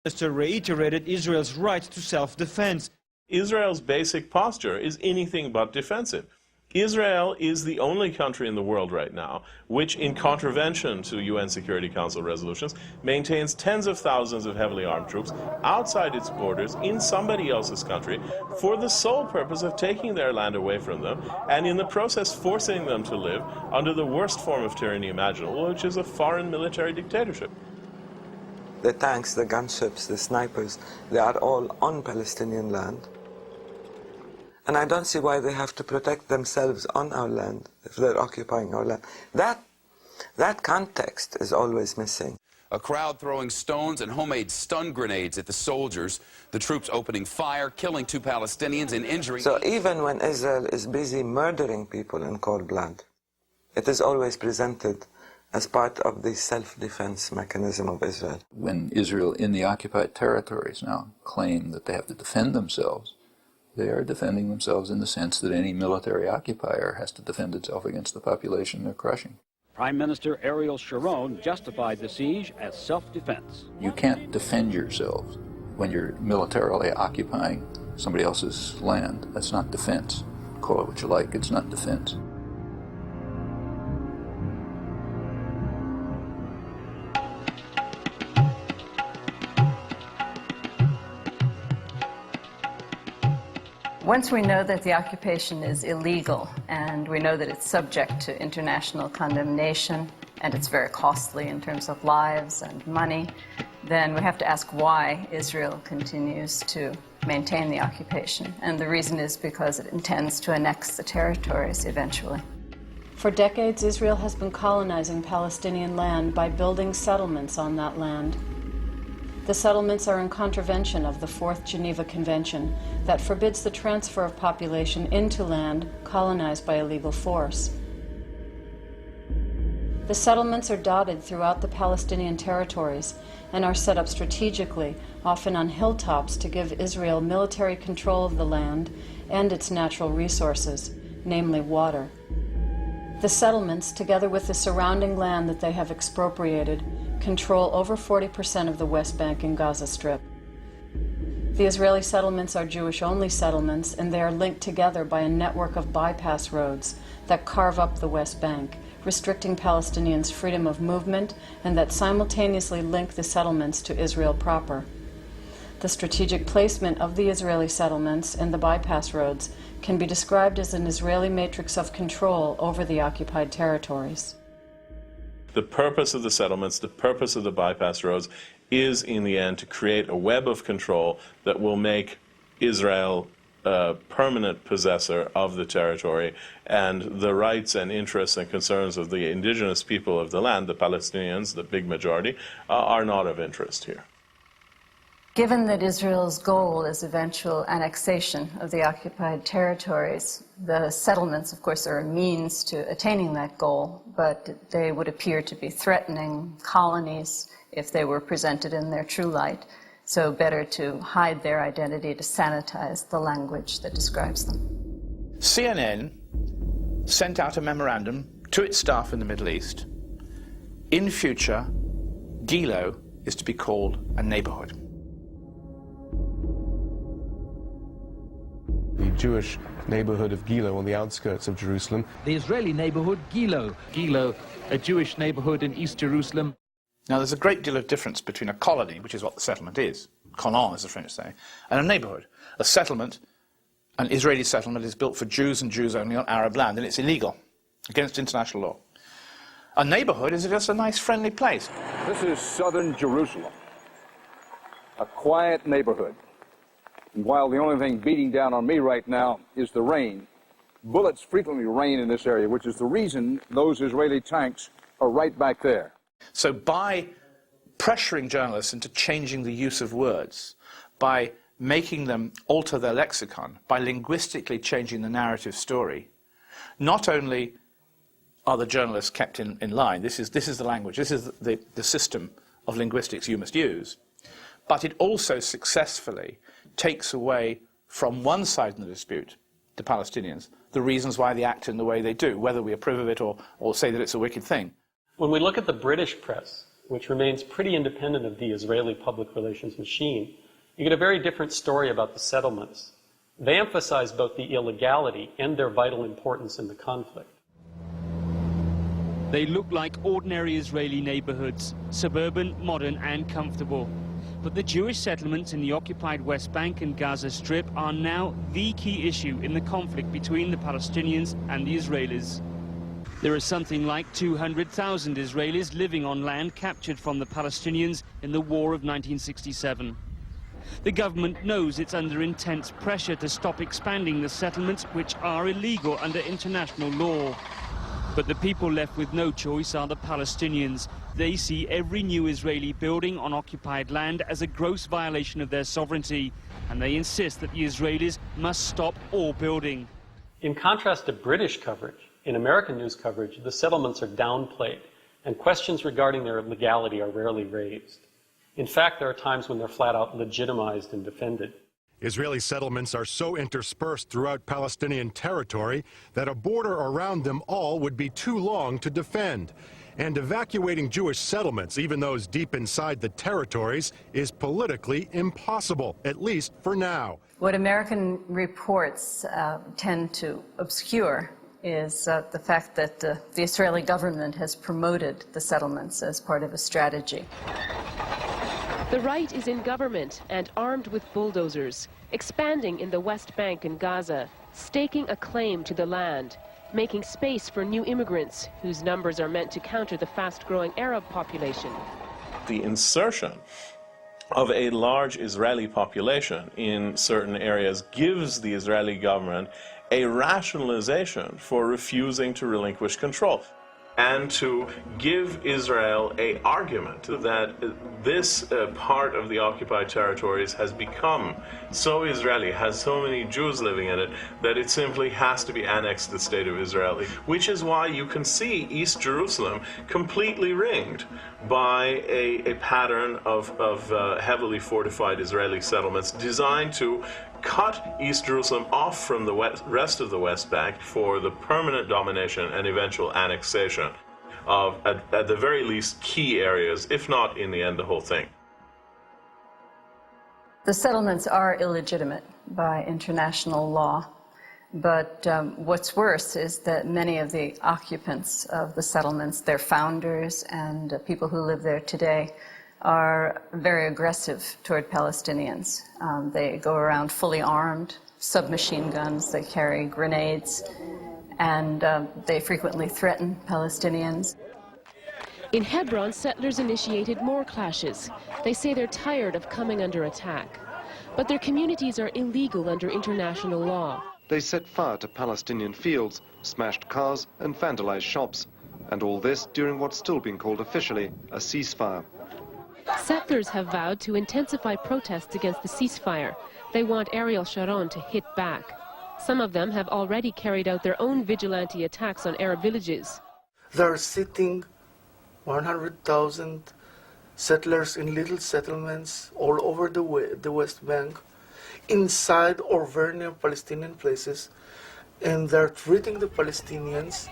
Minister reiterated Israel's right to self-defense. Israel's basic posture is anything but defensive. Israel is the only country in the world right now which, in contravention to UN Security Council resolutions, maintains tens of thousands of heavily armed troops outside its borders in somebody else's country for the sole purpose of taking their land away from them and in the process forcing them to live under the worst form of tyranny imaginable, which is a foreign military dictatorship. The tanks, the gunships, the snipers, they are all on Palestinian land. And I don't see why they have to protect themselves on our land if they're occupying our land. That context is always missing. A crowd throwing stones and homemade stun grenades at the soldiers. The troops opening fire, killing 2 Palestinians and injuring... So even when Israel is busy murdering people in cold blood, it is always presented as part of the self-defense mechanism of Israel. When Israel in the occupied territories now claim that they have to defend themselves, they are defending themselves in the sense that any military occupier has to defend itself against the population they're crushing. Prime Minister Ariel Sharon justified the siege as self-defense. You can't defend yourselves when you're militarily occupying somebody else's land. That's not defense. Call it what you like, it's not defense. Once we know that the occupation is illegal and we know that it's subject to international condemnation and it's very costly in terms of lives and money, then we have to ask why Israel continues to maintain the occupation. And the reason is because it intends to annex the territories eventually. For decades, Israel has been colonizing Palestinian land by building settlements on that land. The settlements are in contravention of the Fourth Geneva Convention that forbids the transfer of population into land colonized by illegal force. The settlements are dotted throughout the Palestinian territories and are set up strategically, often on hilltops, to give Israel military control of the land and its natural resources, namely water. The settlements, together with the surrounding land that they have expropriated, control over 40% of the West Bank and Gaza Strip. The Israeli settlements are Jewish-only settlements, and they are linked together by a network of bypass roads that carve up the West Bank, restricting Palestinians' freedom of movement, and that simultaneously link the settlements to Israel proper. The strategic placement of the Israeli settlements and the bypass roads can be described as an Israeli matrix of control over the occupied territories. The purpose of the settlements, the purpose of the bypass roads is, in the end, to create a web of control that will make Israel a permanent possessor of the territory, and the rights and interests and concerns of the indigenous people of the land, the Palestinians, the big majority, are not of interest here. Given that Israel's goal is eventual annexation of the occupied territories, the settlements, of course, are a means to attaining that goal, but they would appear to be threatening colonies if they were presented in their true light. So better to hide their identity, to sanitize the language that describes them. CNN sent out a memorandum to its staff in the Middle East. In future, Gilo is to be called a neighborhood. The Jewish neighborhood of Gilo on the outskirts of Jerusalem. The Israeli neighborhood Gilo. Gilo, a Jewish neighborhood in East Jerusalem. Now, there's a great deal of difference between a colony, which is what the settlement is, colon as the French say, and a neighborhood. A settlement, an Israeli settlement, is built for Jews and Jews only on Arab land, and it's illegal, against international law. A neighborhood is just a nice, friendly place. This is southern Jerusalem, a quiet neighborhood. And while the only thing beating down on me right now is the rain, bullets frequently rain in this area, which is the reason those Israeli tanks are right back there. So by pressuring journalists into changing the use of words, by making them alter their lexicon, by linguistically changing the narrative story, not only are the journalists kept in line, this is the language, this is the system of linguistics you must use, but it also successfully takes away from one side in the dispute, the Palestinians, the reasons why they act in the way they do, whether we approve of it or say that it's a wicked thing. When we look at the British press, which remains pretty independent of the Israeli public relations machine, you get a very different story about the settlements. They emphasize both the illegality and their vital importance in the conflict. They look like ordinary Israeli neighborhoods, suburban, modern and comfortable. But the Jewish settlements in the occupied West Bank and Gaza Strip are now the key issue in the conflict between the Palestinians and the Israelis. There are something like 200,000 Israelis living on land captured from the Palestinians in the War of 1967. The government knows it's under intense pressure to stop expanding the settlements, which are illegal under international law. But the people left with no choice are the Palestinians. They see every new Israeli building on occupied land as a gross violation of their sovereignty, and they insist that the Israelis must stop all building. In contrast to British coverage, in American news coverage, the settlements are downplayed, and questions regarding their legality are rarely raised. In fact, there are times when they're flat out legitimized and defended. Israeli settlements are so interspersed throughout Palestinian territory that a border around them all would be too long to defend. And evacuating Jewish settlements, even those deep inside the territories, is politically impossible, at least for now. What American reports tend to obscure is the fact that the Israeli government has promoted the settlements as part of a strategy. The right is in government and armed with bulldozers, expanding in the West Bank and Gaza, staking a claim to the land, making space for new immigrants whose numbers are meant to counter the fast-growing Arab population. The insertion of a large Israeli population in certain areas gives the Israeli government a rationalization for refusing to relinquish control, and to give Israel an argument that this part of the occupied territories has become so Israeli, has so many Jews living in it, that it simply has to be annexed to the state of Israel. Which is why you can see East Jerusalem completely ringed by a pattern of heavily fortified Israeli settlements designed to cut East Jerusalem off from the rest of the West Bank for the permanent domination and eventual annexation of, at the very least, key areas, if not, in the end, the whole thing. The settlements are illegitimate by international law, but what's worse is that many of the occupants of the settlements, their founders and people who live there today, are very aggressive toward Palestinians. They go around fully armed, submachine guns, they carry grenades, and they frequently threaten Palestinians. In Hebron, settlers initiated more clashes. They say they're tired of coming under attack. But their communities are illegal under international law. They set fire to Palestinian fields, smashed cars and vandalized shops. And all this during what's still being called officially a ceasefire. Settlers have vowed to intensify protests against the ceasefire. They want Ariel Sharon to hit back. Some of them have already carried out their own vigilante attacks on Arab villages. They're sitting 100,000 settlers in little settlements all over the West Bank, inside or very near Palestinian places, and they're treating the Palestinians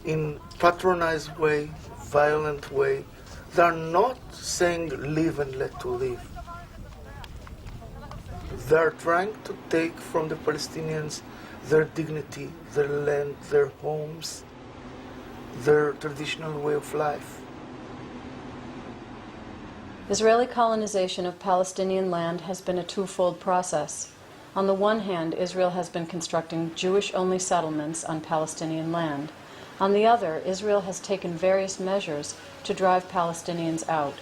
in patronized way, violent way. They're not saying live and let to live. They're trying to take from the Palestinians their dignity, their land, their homes, their traditional way of life. Israeli colonization of Palestinian land has been a twofold process. On the one hand, Israel has been constructing Jewish-only settlements on Palestinian land. On the other, Israel has taken various measures to drive Palestinians out.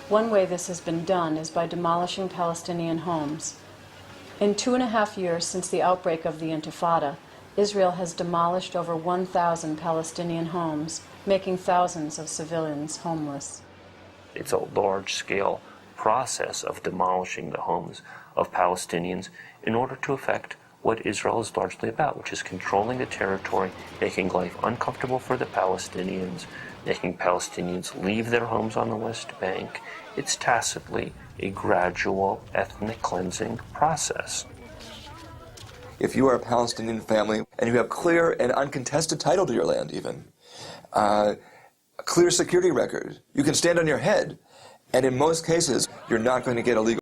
One way this has been done is by demolishing Palestinian homes. In 2.5 years since the outbreak of the Intifada, Israel has demolished over 1,000 Palestinian homes, making thousands of civilians homeless. It's a large-scale process of demolishing the homes of Palestinians in order to effect what Israel is largely about, which is controlling the territory, making life uncomfortable for the Palestinians, making Palestinians leave their homes on the West Bank. It's tacitly a gradual ethnic cleansing process. If you are a Palestinian family and you have clear and uncontested title to your land even, clear security record. You can stand on your head. And in most cases, you're not going to get a legal